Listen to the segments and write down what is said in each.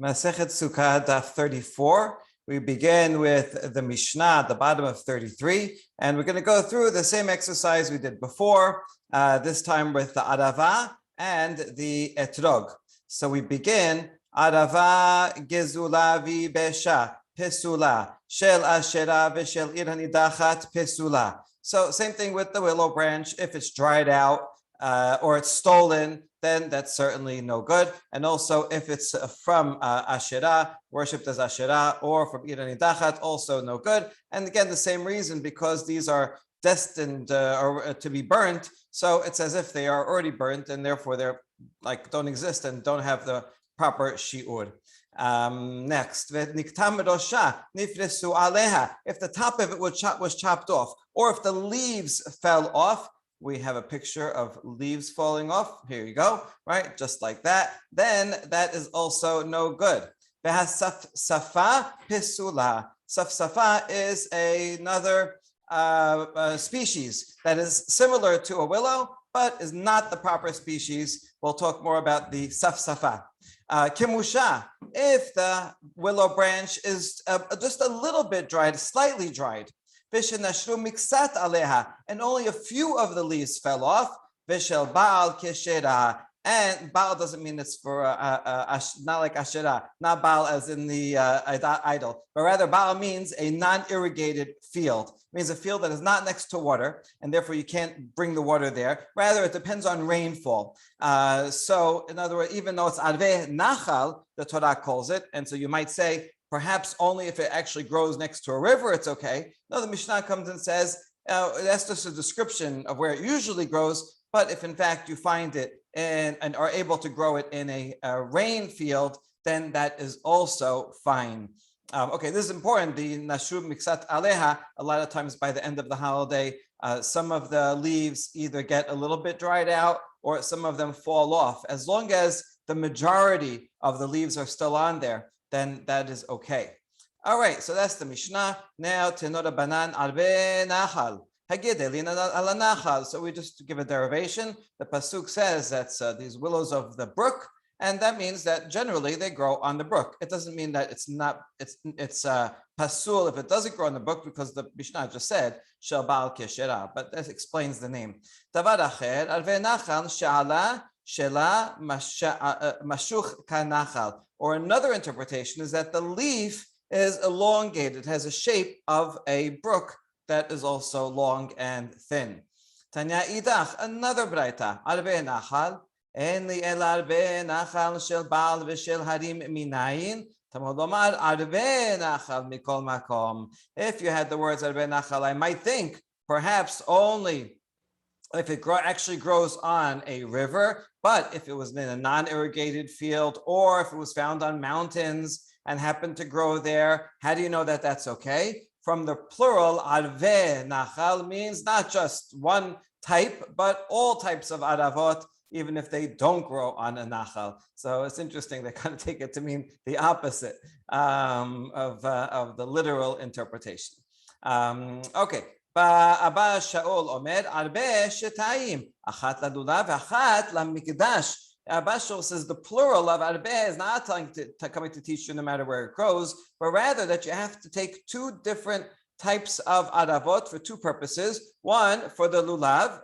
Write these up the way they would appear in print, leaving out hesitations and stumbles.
Masechet Sukkah, daf 34. We begin with the Mishnah at the bottom of 33, and we're going to go through the same exercise we did before, this time with the Arava and the Etrog. So we begin, Arava Gezula vi Besha, Pesula, Shel Ashera v'Shel Ir Hanidachat Pesula. So same thing with the willow branch. If it's dried out or it's stolen, then that's certainly no good. And also, if it's from Asherah, worshipped as Asherah, or from Ir Hanidachat, also no good. And again, the same reason, because these are destined to be burnt. So it's as if they are already burnt, and therefore they're like don't exist and don't have the proper shiur. Next, if the top of it was chopped off, or if the leaves fell off, we have a picture of leaves falling off. Here you go, right? Just like that. Then that is also no good. Safsafa pisula. Safsafa is another species that is similar to a willow, but is not the proper species. We'll talk more about the safsafa. Kimusha, if the willow branch is just a little bit dried, slightly dried, and only a few of the leaves fell off, and Baal doesn't mean it's for not like Asherah, not Baal as in the idol, but rather Baal means a non-irrigated field. It means a field that is not next to water, and therefore you can't bring the water there. Rather, it depends on rainfall. So, in other words, even though it's Arveh Nachal, the Torah calls it, and so you might say, perhaps only if it actually grows next to a river, it's okay. No, the Mishnah comes and says, that's just a description of where it usually grows, but if in fact you find it and are able to grow it in a rain field, then that is also fine. Okay, this is important. The Nashub Miksat Aleha, a lot of times by the end of the holiday, some of the leaves either get a little bit dried out or some of them fall off. As long as the majority of the leaves are still on there, then that is okay. All right, so that's the Mishnah. Now, Tenora Banan Arbe Nachal. So we just give a derivation. The pasuk says that's these willows of the brook, and that means that generally they grow on the brook. It doesn't mean that it's pasul if it doesn't grow on the brook, because the Mishnah just said shel Baal Keshera, but that explains the name. Davar acher arve nachal she'ala shela mashuch kanachal. Or another interpretation is that the leaf is elongated, has a shape of a brook that is also long and thin. Tanya idach, another braita, arbe nachal, en li el arbe nachal shel Baal v'shel harim minayin, tamod lomar arbe nachal mikol makom. If you had the words arbe nachal, I might think perhaps only if it actually grows on a river, but if it was in a non-irrigated field, or if it was found on mountains and happened to grow there, how do you know that that's okay? From the plural, arve nachal means not just one type, but all types of aravot, even if they don't grow on a nachal. So it's interesting, they kind of take it to mean the opposite of the literal interpretation. Okay. Abba Shaul Omer Arbe Shetayim Achat Ladula v'Achat LaMikdash. Abba Shaul says the plural of Arbe is not coming to teach you no matter where it grows, but rather that you have to take two different types of aravot for two purposes. One for the lulav,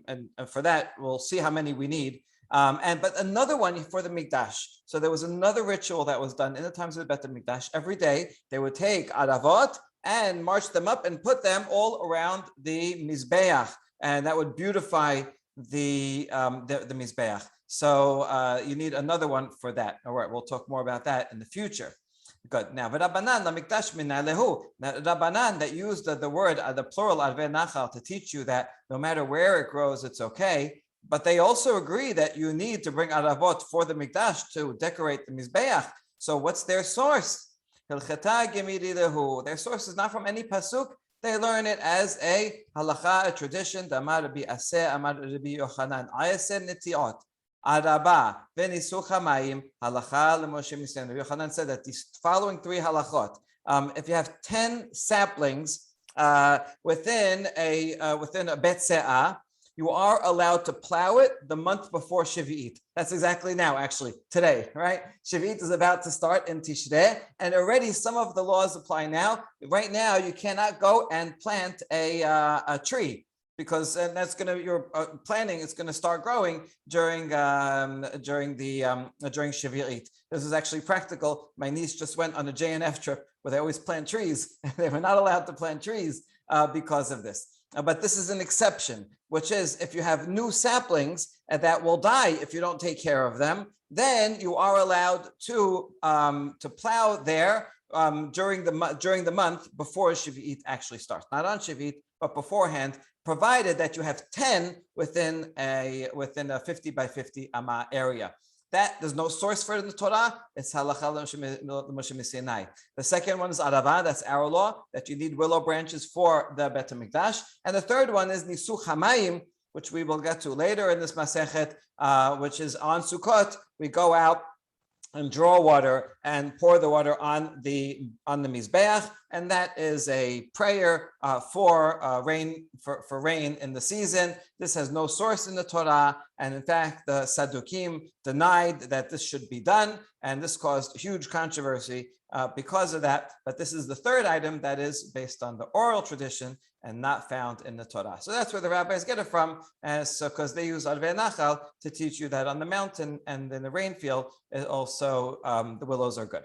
and for that we'll see how many we need. But another one for the mikdash. So there was another ritual that was done in the times of the Bet HaMikdash. Every day they would take aravot and march them up and put them all around the mizbeach, and that would beautify the mizbeach. So you need another one for that. All right, we'll talk more about that in the future. Good. Now, Rabbanan lamikdash minalehu. Rabbanan that used the word the plural arve nachal to teach you that no matter where it grows, it's okay. But they also agree that you need to bring aravot for the mikdash to decorate the mizbeach. So what's their source? Their source is not from any pasuk. They learn it as a halacha, a tradition. Damar Rabbi Aseh, Amar Rabbi Yochanan, Ayaser netiot, Araba, Venisuch hamayim, halacha leMoshe Misyan. Rabbi Yochanan said that these following three halachot, if you have 10 saplings within a bet se'ah, you are allowed to plow it the month before Shavuot. That's exactly now, actually, today, right? Shavuot is about to start in Tishrei, and already some of the laws apply now. Right now, you cannot go and plant a tree, because that's going to, your planting is going to start growing during Shavuot. This is actually practical. My niece just went on a JNF trip where they always plant trees. They were not allowed to plant trees because of this. But this is an exception, which is if you have new saplings that will die if you don't take care of them, then you are allowed to plow there during the month before Shavuot actually starts. Not on Shavuot, but beforehand, provided that you have 10 within a 50 by 50 amma area. That there's no source for it in the Torah. It's halacha Moshe Sinai. The second one is arava. That's our law, that you need willow branches for the Bet HaMikdash. And the third one is nisuch hamayim, which we will get to later in this masechet, which is on Sukkot. We go out and draw water and pour the water on the mizbeach, and that is a prayer for rain in the season. This has no source in the Torah, and in fact, the Saddukim denied that this should be done, and this caused huge controversy because of that. But this is the third item that is based on the oral tradition and not found in the Torah. So that's where the rabbis get it from, because they use Arvei Nachal to teach you that on the mountain and in the rain field, also the willows are good.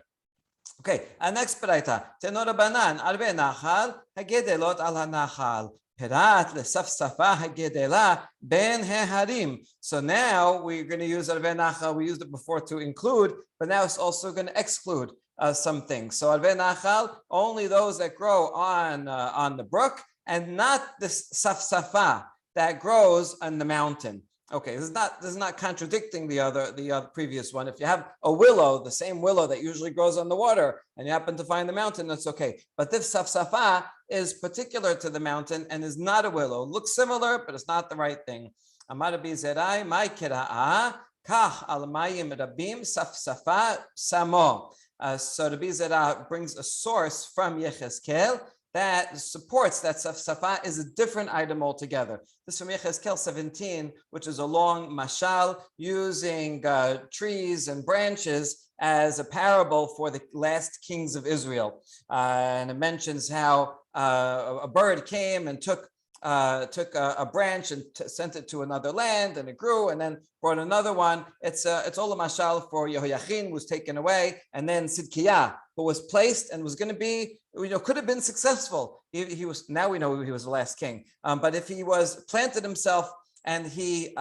Okay, our next paraita, Tenor Banan, Arvei Nachal, Hagedelot al HaNachal. Perat lesafsafa hagedela ben heharim. So now we're going to use Arvei Nachal. We used it before to include, but now it's also going to exclude some things. So Arvei Nachal, only those that grow on the brook, and not this safsafa that grows on the mountain. Okay, this is not contradicting the other previous one. If you have a willow, the same willow that usually grows on the water, and you happen to find the mountain, that's okay. But this safsafa is particular to the mountain and is not a willow. It looks similar, but it's not the right thing. Amar Rabbi Zerai, my kira'a, kach al mayim rabim safsafa samo. So Rabbi Zerai brings a source from Yechezkel that supports that safsafa is a different item altogether. This is from Yechezkel 17, which is a long mashal using trees and branches as a parable for the last kings of Israel. And it mentions how a bird came and took a branch and sent it to another land, and it grew, and then brought another one. It's all a mashal for Yehoiachin, who was taken away, and then Sidkiah, who was placed and was going to be, could have been successful. He was, now we know he was the last king. But if he was planted himself and he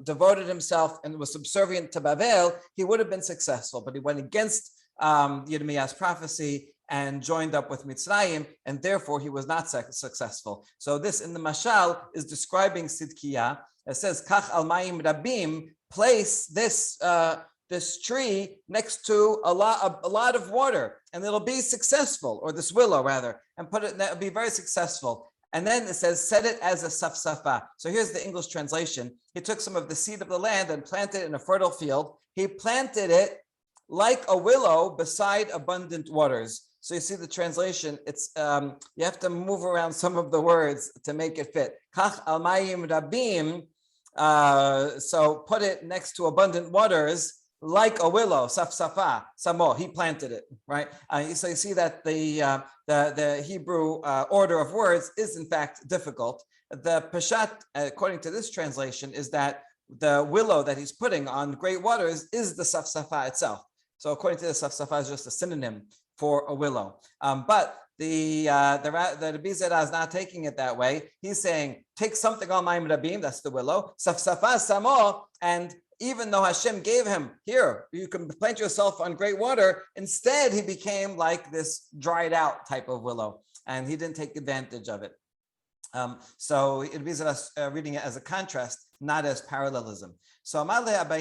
devoted himself and was subservient to Bavel, he would have been successful. But he went against Yirmiyah's prophecy and joined up with Mitzrayim, and therefore he was not successful. So this in the Mashal is describing Sidkiah. It says, Kach al mayim rabim, place this tree next to a lot of water, and it'll be successful, or this willow rather, and that'll be very successful. And then it says, set it as a safsafa. So here's the English translation. He took some of the seed of the land and planted it in a fertile field. He planted it like a willow beside abundant waters. So you see the translation, it's you have to move around some of the words to make it fit. Kach al mayim rabim, so put it next to abundant waters like a willow, safsafa, samo, he planted it, right? So you see that the Hebrew order of words is in fact difficult. The Peshat, according to this translation, is that the willow that he's putting on great waters is the safsafa itself. So according to the safsafa is just a synonym for a willow. But the Rabbi Zera is not taking it that way. He's saying, take something on Mayim Rabim, that's the willow, safsafa samo, and even though Hashem gave him, here, you can plant yourself on great water, instead he became like this dried out type of willow, and he didn't take advantage of it. So Rabbi Zera reading it as a contrast, not as parallelism. So Abaye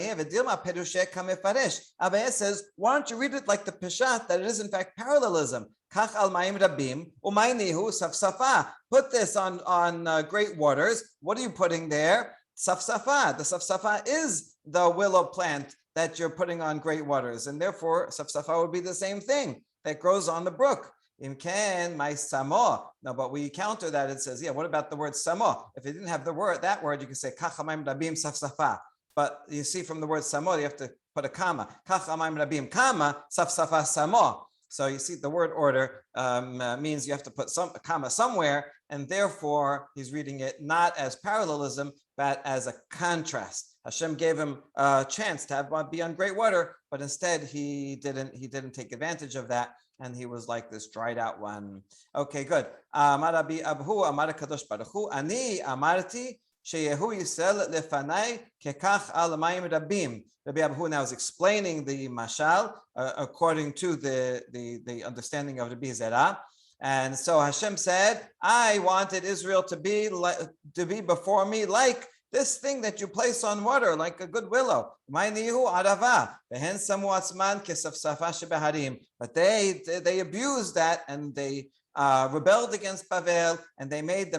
says, why don't you read it like the Peshat, that it is in fact parallelism. Kach al mayim rabim, umaynihu safsafa. Put this on great waters. What are you putting there? Safsafa. The safsafa is the willow plant that you're putting on great waters, and therefore safsafa would be the same thing that grows on the brook. Imken my samo. No, but we counter that. It says, yeah, what about the word samo? If it didn't have that word, you can say kach hamayim rabim safsafa. But you see from the word samo, you have to put a comma. Kach hamayim rabim kama safsafa samo. So you see the word order means you have to put a comma somewhere, and therefore he's reading it not as parallelism, but as a contrast. Hashem gave him a chance to be on great water, but instead he didn't take advantage of that, and he was like this dried out one. Okay, good. Amar Rabbi Abhu, Amar Kadosh Baruch Hu, Ani amarti sheyehu Yisrael lefanai kekach al mayim rabim. Rabbi Abhu now is explaining the mashal according to the understanding of Rabbi Zerah. And so Hashem said, I wanted Israel to be before me like this thing that you place on water, like a good willow. But they abused that, and they rebelled against Bavel, and they turned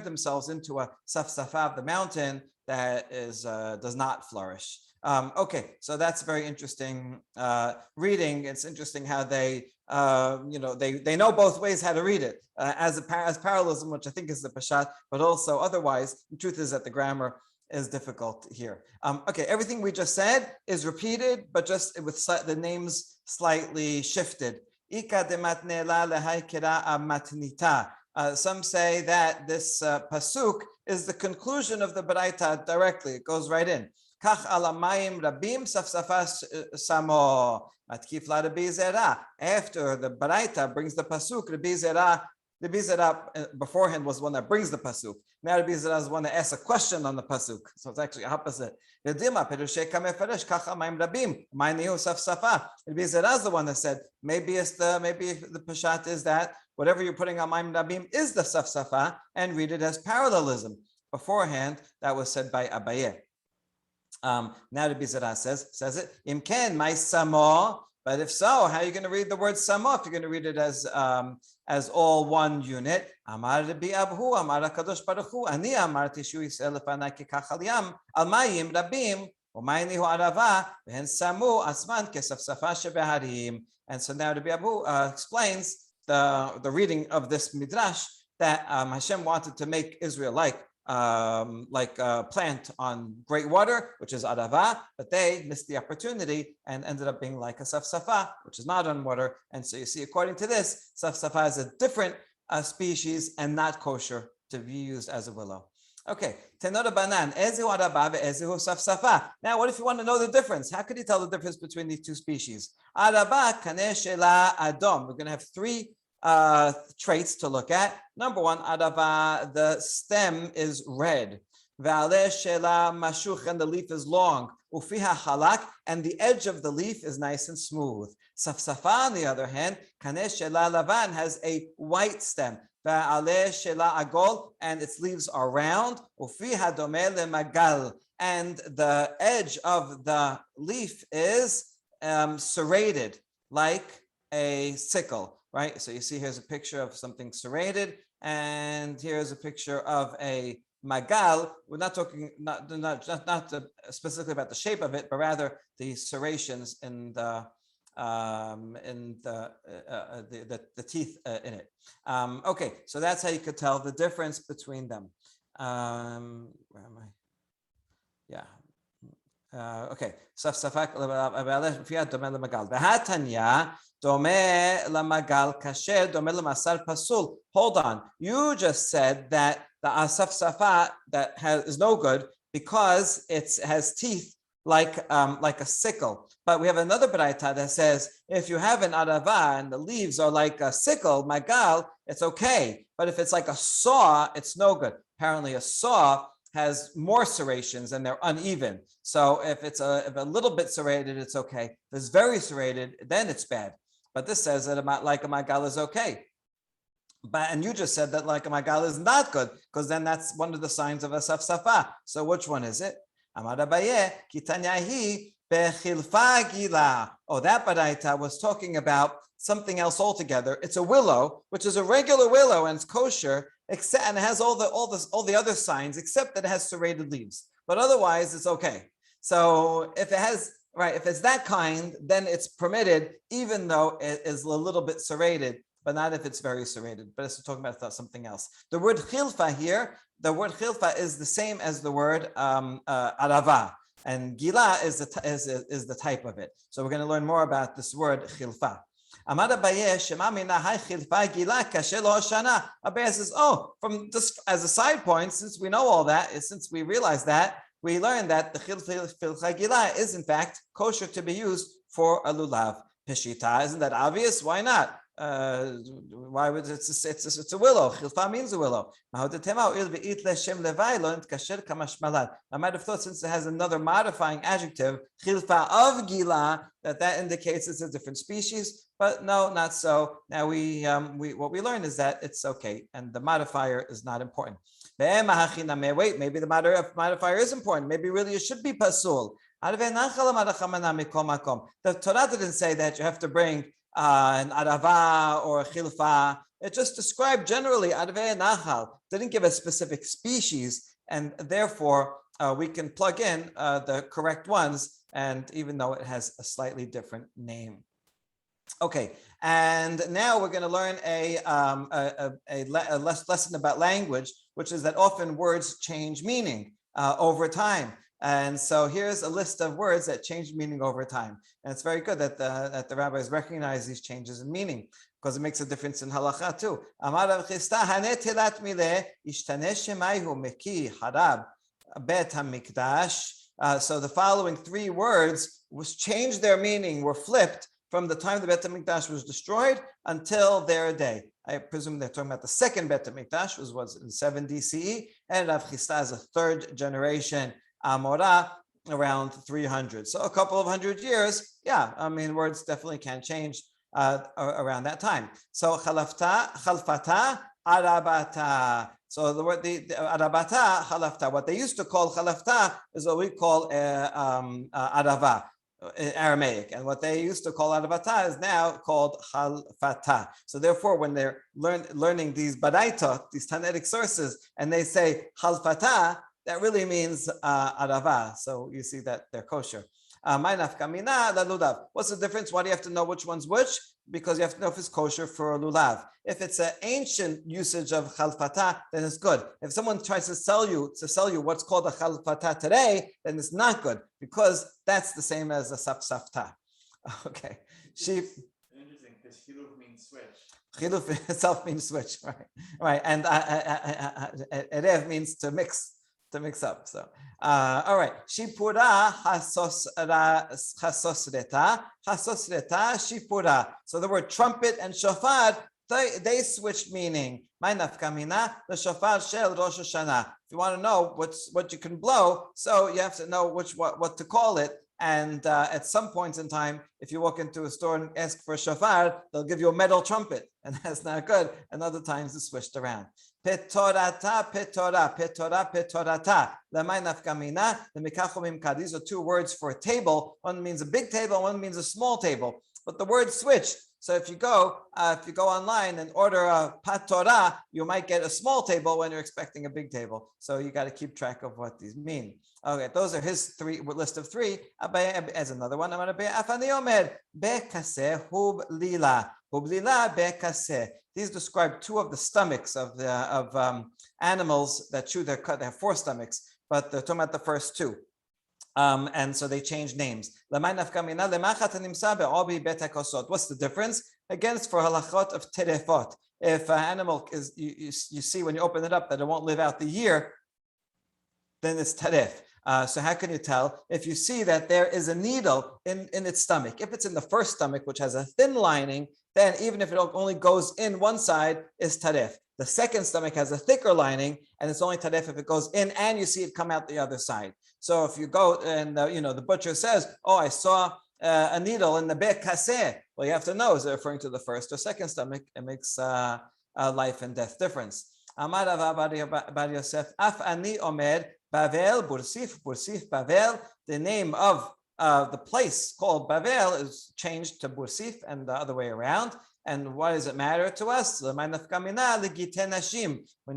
themselves into a safsafa of the mountain that does not flourish. Okay, so that's very interesting reading. It's interesting how they know both ways how to read it as parallelism, which I think is the pashat, but also otherwise. The truth is that the grammar is difficult here. Okay, everything we just said is repeated, but just with the names slightly shifted. Some say that this pasuk is the conclusion of the Baraita directly. It goes right in. Kach alamayim rabim safsafa samo matkifla Rabbi Zerah. After the Baraita brings the pasuk, Rabbi Zerah beforehand was one that brings the pasuk. Now Rabbi Zerah is one that asks a question on the pasuk. So it's actually opposite. Rabbi Zerah is the one that said maybe the pashat is that whatever you're putting on mayim rabim is the safsafa, and read it as parallelism. Beforehand, that was said by Abaye. Now Rabbi Zerah says it. Imken my samo. But if so, how are you going to read the word samo? If you're going to read it as all one unit, Amar Rabbi Abhu, Amar Kadosh Baruch Hu, Ani amarti shu Yisrael lefanai kekach al yam al mayim rabim umayni hu arava v'hen samu asman kesafsafa shebeharim. And so now Rabbi Abhu explains the reading of this midrash that Hashem wanted to make Israel like a plant on great water, which is arava, but they missed the opportunity and ended up being like a safsafa, which is not on water. And so you see, according to this, safsafa is a different species and not kosher to be used as a willow. Okay, tenora banan, ezihu arava ve'ezihu safsafa. Now, what if you want to know the difference? How could you tell the difference between these two species? Arava kaneh shela adom. We're going to have three traits to look at. Number one, adava, the stem is red. Ve'aleh shela mashuch, and the leaf is long. Ufiha halak, and the edge of the leaf is nice and smooth. Safsafa, on the other hand, kaneh shela lavan, has a white stem. Ve'aleh shela agol, and its leaves are round. Ufiha domeh lemagal, and the edge of the leaf is serrated like a sickle. Right, so you see here's a picture of something serrated, and here's a picture of a magal. We're not talking not specifically about the shape of it, but rather the serrations in the teeth in it. Okay, so that's how you could tell the difference between them. Where am I? Yeah. Okay. Safsafak Dome lamagal kasher, dome lamasar pasul. Hold on. You just said that the asafsafa that is no good because it has teeth like a sickle. But we have another baraita that says if you have an arava and the leaves are like a sickle, magal, it's okay. But if it's like a saw, it's no good. Apparently, a saw has more serrations and they're uneven. So if it's if a little bit serrated, it's okay. If it's very serrated, then it's bad. But this says that like a magal is okay. And you just said that like a magal is not good, because then that's one of the signs of a safsafa. So which one is it? Amar Abaye, kitanyahi bechilfa gila. Oh, that baraita was talking about something else altogether. It's a willow, which is a regular willow and it's kosher, except and it has all the other signs, except that it has serrated leaves. But otherwise, it's okay. So if it's that kind, then it's permitted, even though it is a little bit serrated but not if it's very serrated. But it's talking about something else. The word chilfa here, the word chilfa is the same as the word arava, and gila is the type of it. So we're going to learn more about this word chilfa. Abaye says, oh, from just as a side point, since we know all that, since we realize that, we learned that the chilfa gila is in fact kosher to be used for a lulav. Peshita, isn't that obvious? Why not? Why would it's a willow? Chilfa means a willow. I might have thought, since it has another modifying adjective, chilfa of gila, that indicates it's a different species. But no, not so. Now what we learned is that it's okay, and the modifier is not important. Wait, maybe the modifier is important. Maybe really it should be pasul. The Torah didn't say that you have to bring an arava or a chilfa. It just described generally arve nachal. Didn't give a specific species, and therefore we can plug in the correct ones, and even though it has a slightly different name. Okay, and now we're going to learn a lesson about language, which is that often words change meaning over time. And so here's a list of words that change meaning over time. And it's very good that the rabbis recognize these changes in meaning, because it makes a difference in halacha too. So the following three words changed their meaning, were flipped from the time the Bet HaMikdash was destroyed until their day. I presume they're talking about the second Bet HaMikdash, which was in 7 CE, and Rav Chisda is a third generation Amorah, around 300. So a couple of hundred years, words definitely can change around that time. So chalfata, arabata. So the word the arabata, chalafta. What they used to call chalafta is what we call arava, Aramaic, and what they used to call arabata is now called chalfata. So therefore, when they're learning these baraita, these Tanaitic sources, and they say chalfata, that really means arava. So you see that they're kosher. What's the difference? Why do you have to know which one's which? Because you have to know if it's kosher for a lulav. If it's an ancient usage of chalfata, then it's good. If someone tries to sell you what's called a chalfata today, then it's not good, because that's the same as a safsafta. Okay. Sheep. Interesting, because chiluf means switch. Chiluf itself means switch, right? Right. And erev means to mix up. So, all right. Shipura hasosreta shipura. So the word trumpet and shofar, they switched meaning. My nafkamina, the shofar shel Rosh Hashanah. If you want to know what you can blow, so you have to know what to call it. And at some points in time, if you walk into a store and ask for a shofar, they'll give you a metal trumpet, and that's not good. And other times it's switched around. Petorata, petora, petora, petorata. Lamai nafkamina, the mikachomimka. These are two words for a table. One means a big table, one means a small table. But the word switched. So if you go online and order a patora, you might get a small table when you're expecting a big table. So you got to keep track of what these mean. Okay, those are his list of three. As another one, I'm going to be Afani Omer bekase hub lila bekase. These describe two of the stomachs of animals that chew their cut. They have four stomachs, but they're talking about the first two. And so they changed names. What's the difference? Again, it's for halachot of terefot. If an animal is, you see when you open it up that it won't live out the year, then it's teref. So how can you tell? If you see that there is a needle in its stomach. If it's in the first stomach, which has a thin lining, then even if it only goes in one side, is taref. The second stomach has a thicker lining, and it's only taref if it goes in and you see it come out the other side. So if you go and the butcher says, "Oh, I saw a needle in the bekaseh," well, you have to know, is it referring to the first or second stomach? It makes a life and death difference. Amar Rav Bar Yosef, Af ani omer Bavel Bursif Bavel. The name of the place called Bavel is changed to Bursif, and the other way around. And why does it matter to us? When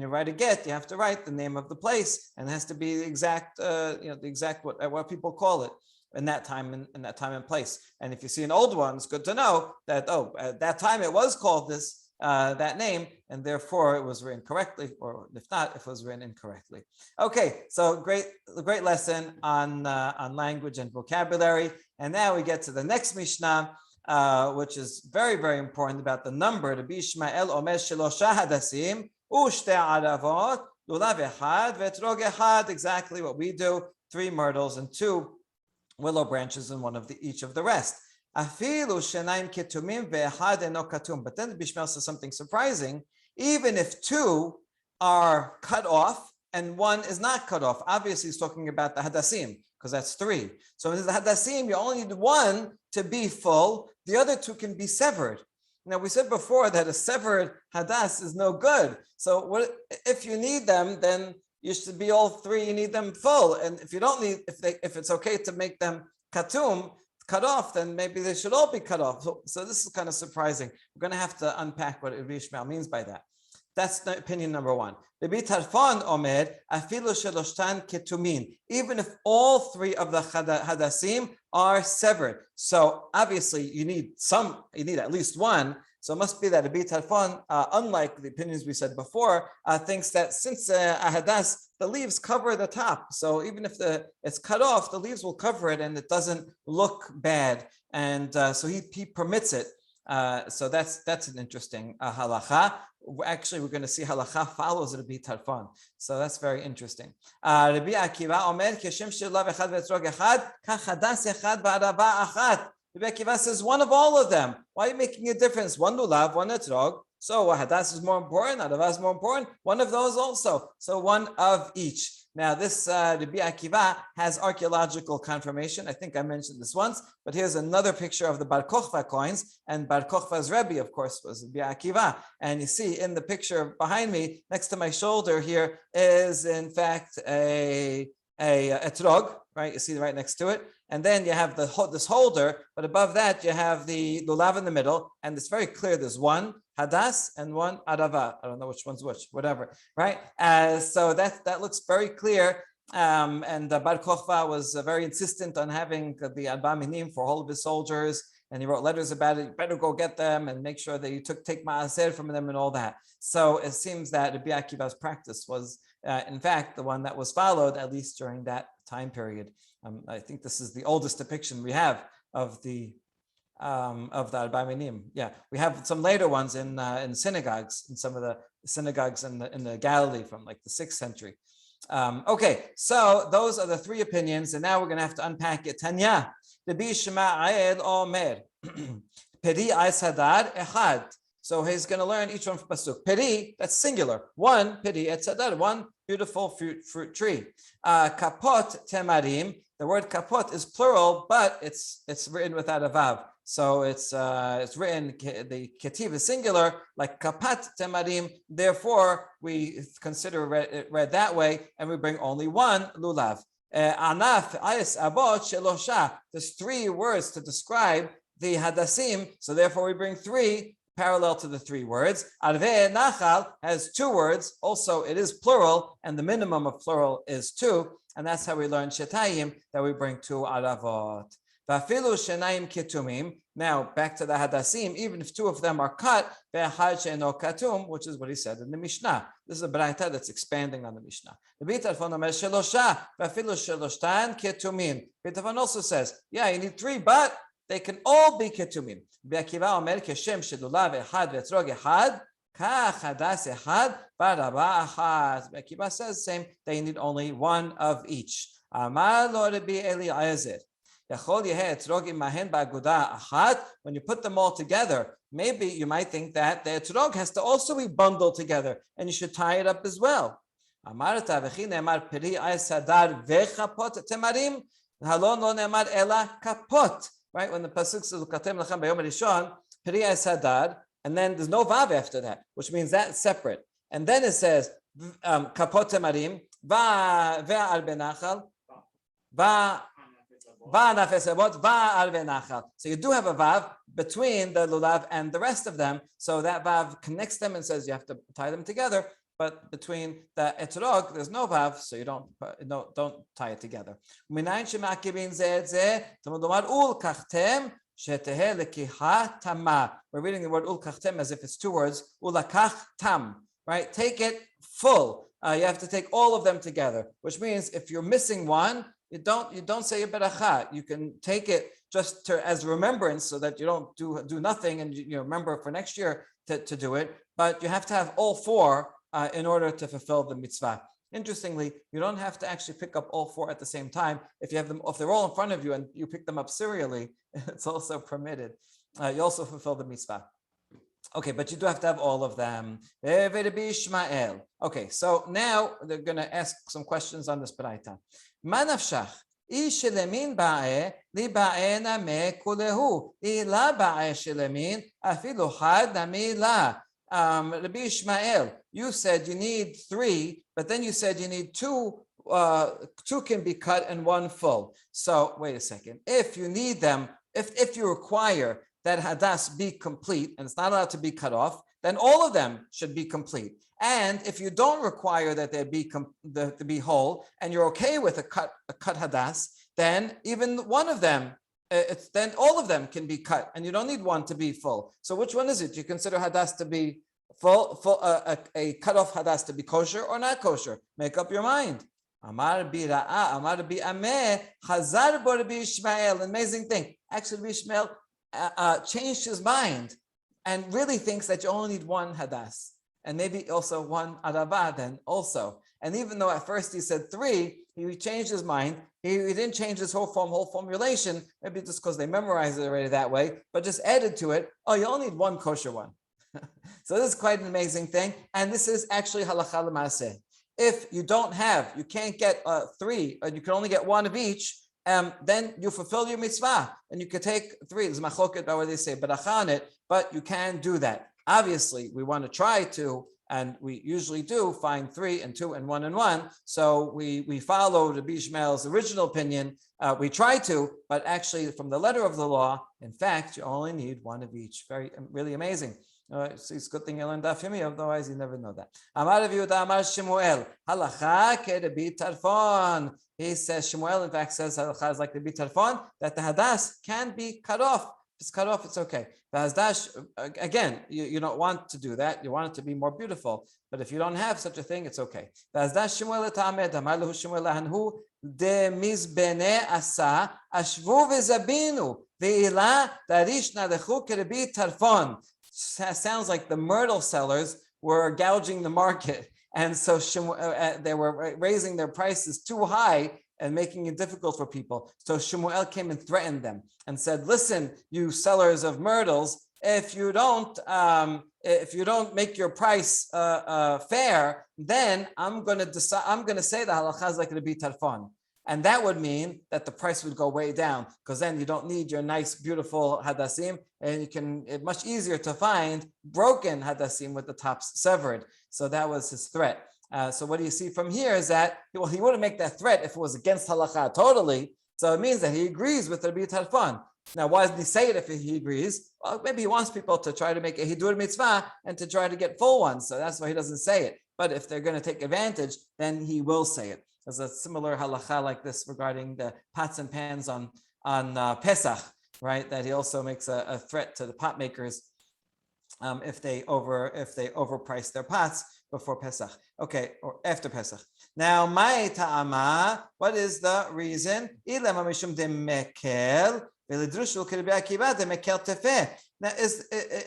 you write a get, you have to write the name of the place, and it has to be the exact, what people call it in that time and place. And if you see an old one, it's good to know that at that time it was called this, that name, and therefore it was written correctly, or if not, if it was written incorrectly. Okay, so great lesson on language and vocabulary. And now we get to the next Mishnah, which is very, very important about the number. Rabbi Ishmael omer shelosha hadasim u'shte aravot lulav echad ve'etrog echad. Exactly what we do: 3 myrtles and 2 willow branches, and one of each of the rest. Afilu shenaim ketumim ve'echad eno katum. But then Bishmael says something surprising. Even if 2 are cut off and 1 is not cut off, obviously he's talking about the hadasim, because that's 3. So in the hadasim, you only need 1 to be full. The other 2 can be severed. Now, we said before that a severed hadas is no good. So what if you need them, then you should be all 3, you need them full. And if you don't need, if it's okay to make them katum, cut off, then maybe they should all be cut off. So this is kind of surprising. We're going to have to unpack what Rabbi Ishmael means by that. That's the opinion number 1. Rabbi Tarfon omer afilu sheloshtan ketumin. Even if all 3 of the hadasim are severed. So obviously you need at least 1. So it must be that Rabbi Tarfon, unlike the opinions we said before, thinks that since a hadas, the leaves cover the top. So even if it's cut off, the leaves will cover it and it doesn't look bad. And so he permits it. So that's an interesting halacha. Actually, we're going to see halacha follows Rabbi Tarfon. So that's very interesting. Rabbi Akiva omer keshem shelav echad ve'etrog echad kachadas echad va'arava achat. Rabbi Akiva says one of all of them. Why are you making a difference? One lulav, one etrog. So hadas is more important, arava is more important. One of those also. So one of each. Now, this Rabbi Akiva has archaeological confirmation. I think I mentioned this once, but here's another picture of the Bar Kochva coins. And Bar Kochva's Rebbe, of course, was Rabbi Akiva. And you see in the picture behind me, next to my shoulder here, is in fact a etrog, right? You see right next to it. And then you have this holder, but above that you have the lulav in the middle, and it's very clear there's 1 hadas and 1 arava. I don't know which one's which, whatever, right? So that looks very clear. And Bar Kochva was very insistent on having the Arba Minim for all of his soldiers, and he wrote letters about it. You better go get them and make sure that you take ma'aser from them and all that. So it seems that Rabbi Akiva's practice was, in fact, the one that was followed, at least during that time period. I think this is the oldest depiction we have of the Arba Minim. Yeah, we have some later ones in synagogues, in some of the synagogues in the Galilee from like the 6th century. Okay, so those are the 3 opinions, and now we're going to have to unpack it. Tanya, Rabbi Ishmael omer, peri sadar echad. So he's going to learn each one from pasuk. Peri, that's singular. 1 peri sadar, 1 beautiful fruit tree. Kapot temarim. The word kapot is plural, but it's written without a vav. So it's written, the ketiv is singular, like kapat temarim. Therefore, we consider it read that way, and we bring only 1 lulav. Anaf ayis abot shelosha. There's 3 words to describe the hadasim, so therefore we bring 3 parallel to the 3 words. Arve nachal has 2 words. Also, it is plural, and the minimum of plural is 2. And that's how we learn shetayim, that we bring 2 aravot. Vafilu shenaim ketumim. Now, back to the hadasim, even if 2 of them are cut, ve'achad she'eno katum, which is what he said in the Mishnah. This is a braita that's expanding on the Mishnah. The Rabbi Tarfon omer shelosha, vafilu sheloshtan ketumim. Rabbi Tarfon also says, yeah, you need 3, but they can all be ketumim. Rabbi Akiva omer keshem shedulav echad ve'etrog echad, kach hadas echad v'arava achat. Rabbi Akiva says the same. They need only 1 of each. Amar lo Rabbi Eliezer. When you put them all together, maybe you might think that the etrog has to also be bundled together, and you should tie it up as well. Right? When the pasuk says "Ukatem lachem b'yom rishon," peri sadar, and then there's no vav after that, which means that's separate. And then it says kapot temarim ve'al benachal so you do have a vav between the lulav and the rest of them. So that vav connects them and says you have to tie them together. But between the etrog, there's no vav, so you don't tie it together. שתהא לקיחה תמה. We're reading the word ulkachtem as if it's two words. Ulakach tam, right? Take it full. You have to take all of them together, which means if you're missing one, you don't say a beracha. You can take it just as remembrance, so that you don't do nothing, and you remember for next year to do it. But you have to have all four in order to fulfill the mitzvah. Interestingly, you don't have to actually pick up all four at the same time. If they're all in front of you and you pick them up serially, it's also permitted. You also fulfill the mitzvah. Okay, but you do have to have all of them. Okay, so now they're going to ask some questions on this baraita. Ma nafshach? איש שלמין באה, לי באה נמה כולהו. היא לה באה שלמין, אפילו חד נמי לה. Rabbi Ishmael, you said you need 3, but then you said you need 2. 2 can be cut and 1 full. So wait a second. If you need them, if you require that hadas be complete and it's not allowed to be cut off, then all of them should be complete. And if you don't require that they to be whole, and you're okay with a cut hadas, then even one of them, then all of them can be cut, and you don't need one to be full. So which one is it? You consider hadas to be full, a cut off hadas to be kosher or not kosher? Make up your mind. Amar bi ra'a, amar bi ameh, chazar bo Rabbi Ishmael. Amazing thing. Actually, Rabbi Ishmael changed his mind and really thinks that you only need 1 hadas, and maybe also 1 arava then also. And even though at first he said 3, he changed his mind. He didn't change his whole formulation, maybe just because they memorized it already that way, but just added to it, oh, you only need 1 kosher one. So this is quite an amazing thing. And this is actually halacha l'maaseh. If you can't get 3, and you can only get 1 of each, then you fulfill your mitzvah, and you could take 3. There's machloket about where they say beracha on it, but you can do that. Obviously, we want to try to, and we usually do, find 3 and 2 and 1 and 1. So we follow Rabbi Ishmael's original opinion. We try to, but actually from the letter of the law, in fact, you only need 1 of each. Really amazing. So it's a good thing you learned Daf Yomi, otherwise you never know that. Amar Rav Yehuda Amar Shemuel, halacha ke Rabbi Tarfon. He says, Shemuel in fact says halacha is like Rabbi Tarfon, that the hadas can be cut off. If it's cut off, it's okay. The hasdash, again, you don't want to do that. You want it to be more beautiful. But if you don't have such a thing, it's okay. The hasdash Shemuel ta'amed, amar lehu Shemuel lahanhu, de mizbene asa, ashvu v'zabinu, ve'ila darish nalechu ke Rabbi Tarfon. Sounds like the myrtle sellers were gouging the market. And so they were raising their prices too high and making it difficult for people. So Shemuel came and threatened them and said, listen, you sellers of myrtles, if you don't make your price fair, then I'm going to say the halacha is like Rabbi Tarfon. And that would mean that the price would go way down, because then you don't need your nice, beautiful hadassim, and it's much easier to find broken hadassim with the tops severed. So that was his threat. So what do you see from here is that, he wouldn't make that threat if it was against halakha totally. So it means that he agrees with Rabbi Tarfon. Now, why doesn't he say it if he agrees? Well, maybe he wants people to try to make a hidur mitzvah and to try to get full ones. So that's why he doesn't say it. But if they're going to take advantage, then he will say it. There's a similar halacha like this regarding the pots and pans on Pesach, right? That he also makes a threat to the pot makers if they overprice their pots before Pesach. Okay, or after Pesach. Now, my ta'ama, what is the reason? Now,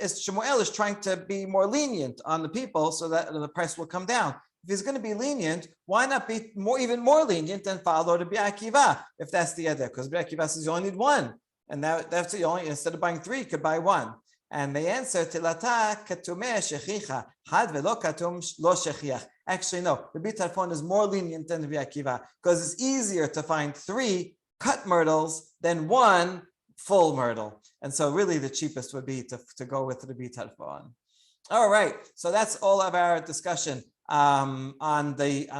Shemuel is trying to be more lenient on the people so that the price will come down. If he's going to be lenient, why not be even more lenient and follow Rabbi Akiva, if that's the idea? Because Rabbi Akiva says you only need 1, and that's it. You only, instead of buying 3, you could buy 1. And the answer, Tilata katumeh shechicha, had velo katum lo shechiach. Actually, no. Rabbi Tarfon is more lenient than Rabbi Akiva, because it's easier to find 3 cut myrtles than 1 full myrtle. And so, really, the cheapest would be to go with Rabbi Tarfon. All right. So that's all of our discussion on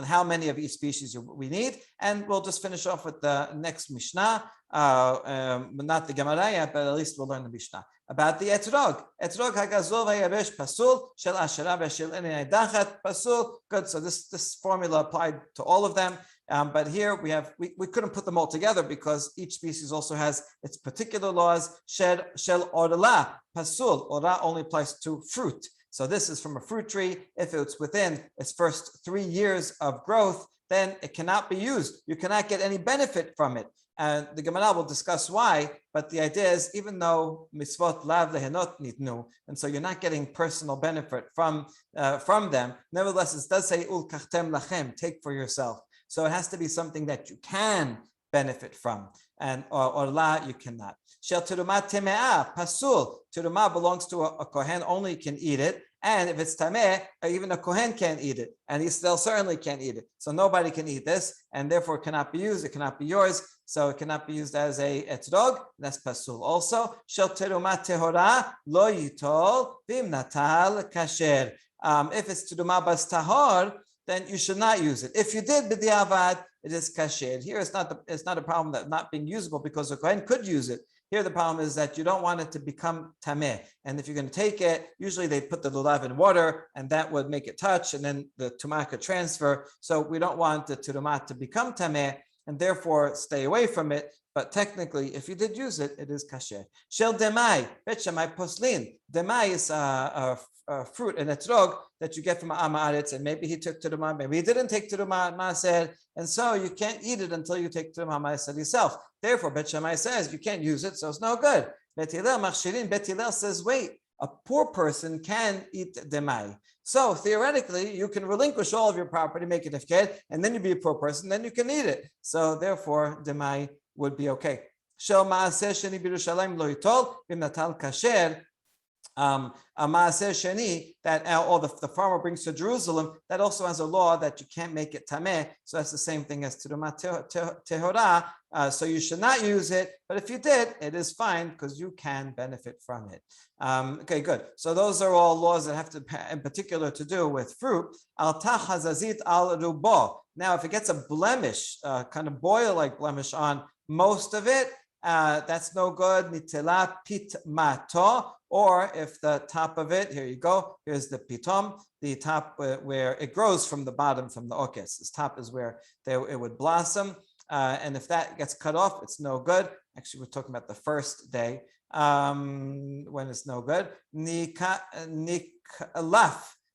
how many of each species we need, and we'll just finish off with the next Mishnah, not the Gemara yet, but at least we'll learn the Mishnah about the etrog. Etrog hagazol vayabesh pasul shel ashera v'shel enei dachat pasul. Good. So this formula applied to all of them. But here we couldn't put them all together because each species also has its particular laws. Shel orla pasul. Orla only applies to fruit. So this is from a fruit tree. If it's within its first 3 years of growth, then it cannot be used. You cannot get any benefit from it. And the Gemara will discuss why, but the idea is even though mitzvot lav lehenot nitnu, and so you're not getting personal benefit from them, nevertheless it does say ul kachtem lachem, take for yourself. So it has to be something that you can benefit from, and or la you cannot. Shel teruma temeah pasul. Teruma belongs to a kohen, only can eat it. And if it's tameh, even a kohen can't eat it, and he still certainly can't eat it. So nobody can eat this, and therefore it cannot be used. It cannot be yours, so it cannot be used as a etrog. That's pasul. Also, shel teruma tehora lo yitol vim natal kasher. If it's teruma bas tahor, then you should not use it. If you did b'diavad, it is kasher. Here it's not a problem that not being usable because a kohen could use it. Here the problem is that you don't want it to become tameh. And if you're going to take it, usually they put the lulav in water and that would make it touch and then the tumah could transfer. So we don't want the turumah to become tameh and therefore stay away from it. But technically, if you did use it, it is kasher. Shel demai, bet shamai poslin. Demai is a fruit, an etrog that you get from Amaretz, and maybe he took Terumah, maybe he didn't take Terumah Maaser, and so you can't eat it until you take Terumah Maaser yourself. Therefore, Bet Shammai says you can't use it, so it's no good. Bet Hillel Machshirin, Bet Hillel says, wait, a poor person can eat demai. So theoretically, you can relinquish all of your property, make it ifked, and then you be a poor person, then you can eat it. So therefore, demai would be okay. Shel Maaser Sheni B'Yerushalayim Lo Yitol V'Im Natal Kasher. A maaser sheni that the farmer brings to Jerusalem, that also has a law that you can't make it tameh. So that's the same thing as teruma tehora. So you should not use it, but if you did, it is fine because you can benefit from it. Okay, good. So those are all laws that have to, in particular, to do with fruit. Al tahazazit al rubo. Now, if it gets a blemish, kind of boil-like blemish on most of it, that's no good. Nitela pitmato. Or if the top of it, here you go, here's the pitom, the top where it grows from the bottom, from the okes. This top is where it would blossom. And if that gets cut off, it's no good. Actually, we're talking about the first day when it's no good. Niklaf,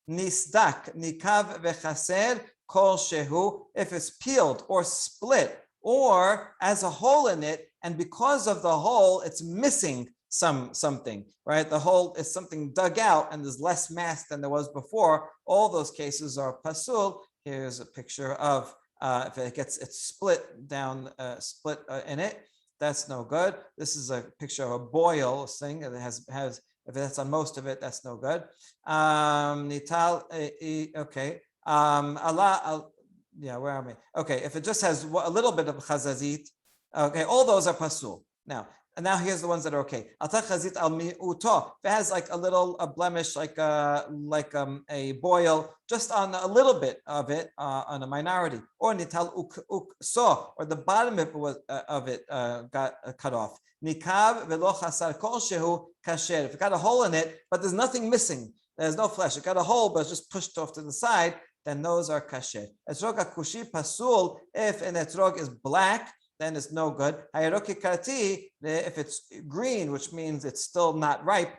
nisdak, nikav vechaser, kol shehu, if it's peeled or split or has a hole in it, and because of the hole, it's missing something, right? The hole is something dug out and there's less mass than there was before. All those cases are pasul. Here's a picture of if it's split down, in it, that's no good. This is a picture of a boil thing that has if that's on most of it, that's no good. Okay. Yeah, where am I? Okay, if it just has a little bit of chazazit, okay, all those are pasul. Now here's the ones that are okay. If it has like a blemish, like a boil, just on a little bit of it, on a minority, or nital ukso, or the bottom of it got cut off. Nikav velo chasar kol shehu kasher. If it got a hole in it, but there's nothing missing, there's no flesh. It got a hole, but it's just pushed off to the side, then those are kasher. Etrog akushi pasul. If an etrog is black, then it's no good. If it's green, which means it's still not ripe,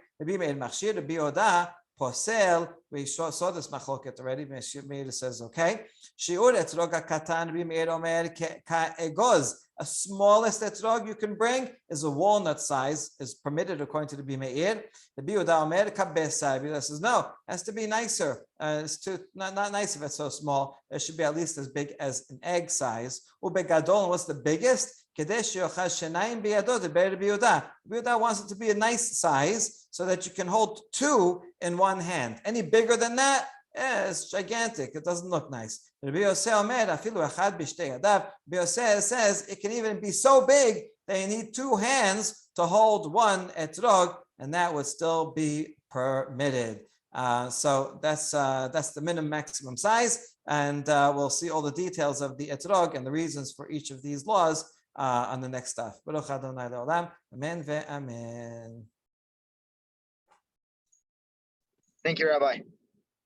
posel. We saw this machloket already. Meir says okay. Shiur etrog katan. Meir omer kaegoz. A smallest etrog you can bring is a walnut size, is permitted according to the Bimeir. The Biuda omer kabesai. Biuda says no, it has to be nicer. It's too not nice if it's so small. It should be at least as big as an egg size. Ubegadol, what's the biggest? Biuda wants it to be a nice size so that you can hold two in one hand. Any bigger than that, it's gigantic. It doesn't look nice. Rabbi Yosef says it can even be so big that you need two hands to hold one etrog, and that would still be permitted. So that's the minimum maximum size, and we'll see all the details of the etrog and the reasons for each of these laws on the next stuff. Baruch Adonai Le'olam. Amen ve'amen. Thank you, Rabbi.